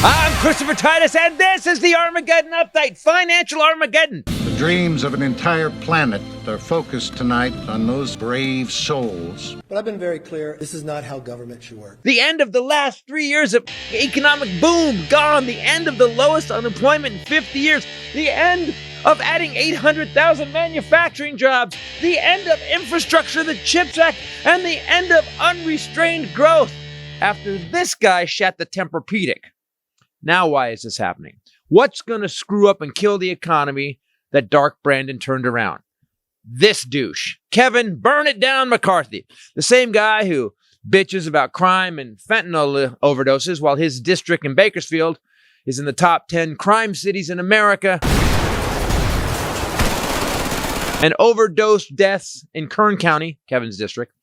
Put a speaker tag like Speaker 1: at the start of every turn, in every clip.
Speaker 1: I'm Christopher Titus, and this is the Armageddon Update, Financial Armageddon.
Speaker 2: The dreams of an entire planet are focused tonight on those brave souls.
Speaker 3: But I've been very clear, this is not how government should work.
Speaker 1: The end of the last 3 years of economic boom, gone. The end of the lowest unemployment in 50 years. The end of adding 800,000 manufacturing jobs. The end of infrastructure, the CHIPS Act, and the end of unrestrained growth. After this guy shat the Tempur-Pedic. Now why is this happening? What's going to screw up and kill the economy that Dark Brandon turned around? This douche, Kevin Burn It Down McCarthy, the same guy who bitches about crime and fentanyl overdoses while his district in Bakersfield is in the top 10 crime cities in America. And overdose deaths in Kern County, Kevin's district,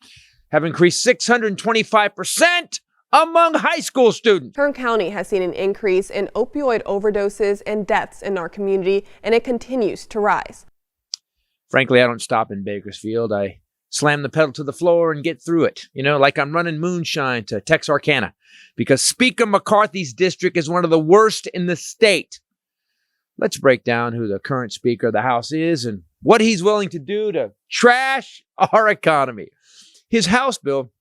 Speaker 1: have increased 625% among high school students.
Speaker 4: Kern County has seen an increase in opioid overdoses and deaths in our community, and it continues to rise.
Speaker 1: Frankly, I don't stop in Bakersfield. I slam the pedal to the floor and get through it, like I'm running moonshine to Texarkana, because Speaker McCarthy's district is one of the worst in the state. Let's break down who the current Speaker of the House is and what he's willing to do to trash our economy. His House bill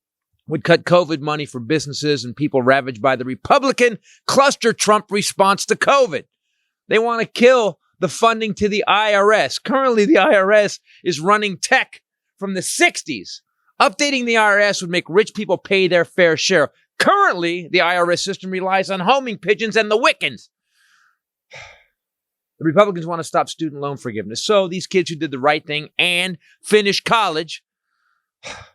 Speaker 1: would cut COVID money for businesses and people ravaged by the Republican cluster Trump response to COVID. They want to kill the funding to the IRS. Currently, the IRS is running tech from the 60s. Updating the IRS would make rich people pay their fair share. Currently, the IRS system relies on homing pigeons and the Wiccans. The Republicans want to stop student loan forgiveness. So these kids who did the right thing and finished college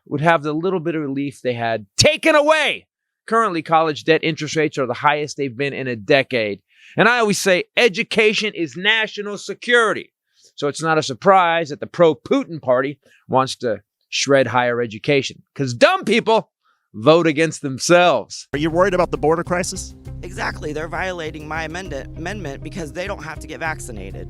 Speaker 1: would have the little bit of relief they had taken away. Currently, college debt interest rates are the highest they've been in a decade. And I always say education is national security. So it's not a surprise that the pro-Putin party wants to shred higher education. Because dumb people vote against themselves.
Speaker 5: Are you worried about the border crisis?
Speaker 6: Exactly. They're violating my amendment because they don't have to get vaccinated.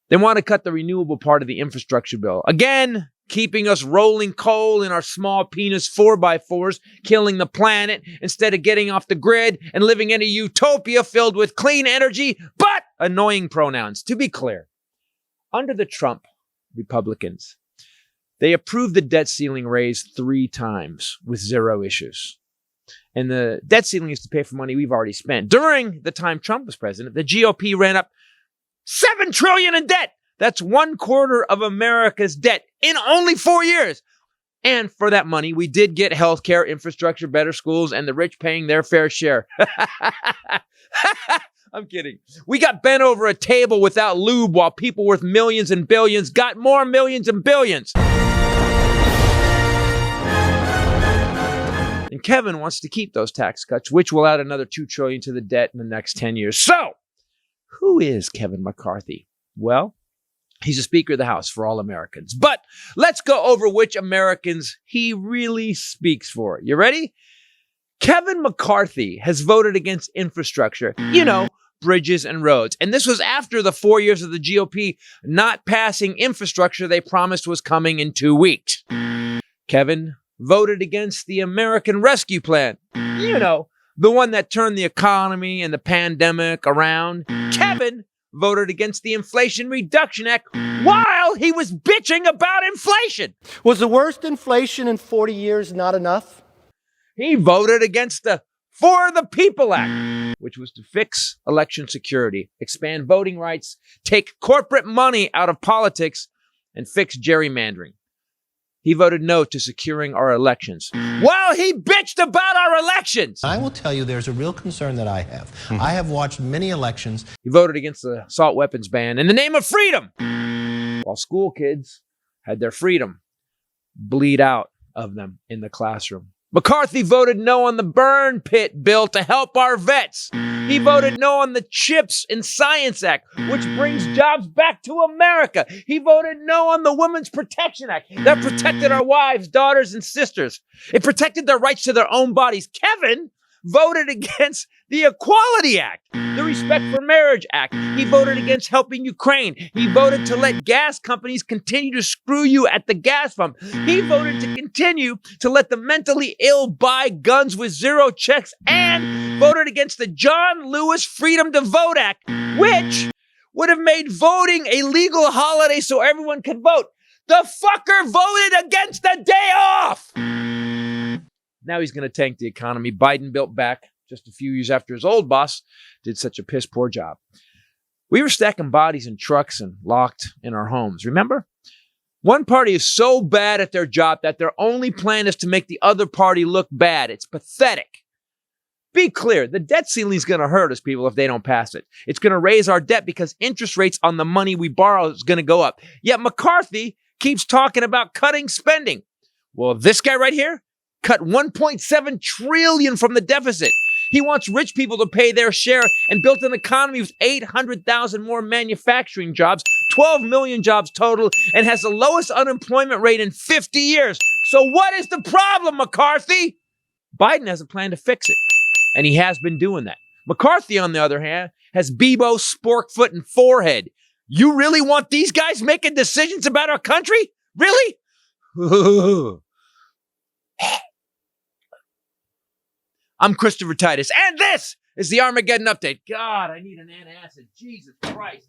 Speaker 1: They want to cut the renewable part of the infrastructure bill. Again, keeping us rolling coal in our small penis 4x4s, killing the planet instead of getting off the grid and living in a utopia filled with clean energy, but annoying pronouns. To be clear, under the Trump Republicans, they approved the debt ceiling raise 3 times with 0 issues. And the debt ceiling is to pay for money we've already spent. During the time Trump was president, the GOP ran up $7 trillion in debt. That's 1/4 of America's debt in only 4 years. And for that money, we did get healthcare, infrastructure, better schools, and the rich paying their fair share. I'm kidding. We got bent over a table without lube while people worth millions and billions got more millions and billions. And Kevin wants to keep those tax cuts, which will add another $2 trillion to the debt in the next 10 years. So, who is Kevin McCarthy? Well, he's a Speaker of the House for all Americans. But let's go over which Americans he really speaks for. You ready? Kevin McCarthy has voted against infrastructure, bridges and roads. And this was after the 4 years of the GOP not passing infrastructure they promised was coming in 2 weeks. Kevin voted against the American Rescue Plan. The one that turned the economy and the pandemic around. Kevin voted against the Inflation Reduction Act while he was bitching about inflation.
Speaker 3: Was the worst inflation in 40 years not enough?
Speaker 1: He voted against the For the People Act, which was to fix election security, expand voting rights, take corporate money out of politics, and fix gerrymandering. He voted no to securing our elections while he bitched about our elections.
Speaker 7: I will tell you there's a real concern that I have. I have watched many elections.
Speaker 1: He voted against the assault weapons ban in the name of freedom, while school kids had their freedom bleed out of them in the classroom. McCarthy voted no on the burn pit bill to help our vets. He voted no on the CHIPS and Science Act, which brings jobs back to America. He voted no on the Women's Protection Act that protected our wives, daughters, and sisters. It protected their rights to their own bodies. Kevin voted against the Equality Act, the Respect for Marriage Act. He voted against helping Ukraine. He voted to let gas companies continue to screw you at the gas pump. He voted to continue to let the mentally ill buy guns with zero checks and voted against the John Lewis Freedom to Vote Act, which would have made voting a legal holiday so everyone could vote. The fucker voted against the day off. Now he's going to tank the economy. Biden built back just a few years after his old boss did such a piss poor job. We were stacking bodies in trucks and locked in our homes. Remember? One party is so bad at their job that their only plan is to make the other party look bad. It's pathetic. Be clear, the debt ceiling is going to hurt us, people, if they don't pass it. It's going to raise our debt because interest rates on the money we borrow is going to go up. Yet McCarthy keeps talking about cutting spending. Well, this guy right here cut $1.7 trillion from the deficit. He wants rich people to pay their share and built an economy with 800,000 more manufacturing jobs, 12 million jobs total, and has the lowest unemployment rate in 50 years. So what is the problem, McCarthy? Biden has a plan to fix it, and he has been doing that. McCarthy, on the other hand, has Bebo, Sporkfoot, and Forehead. You really want these guys making decisions about our country? Really? I'm Christopher Titus, and this is the Armageddon Update. God, I need an antacid. Jesus Christ.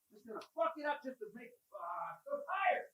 Speaker 1: I'm just going to fuck it up just to make it. I'm so tired.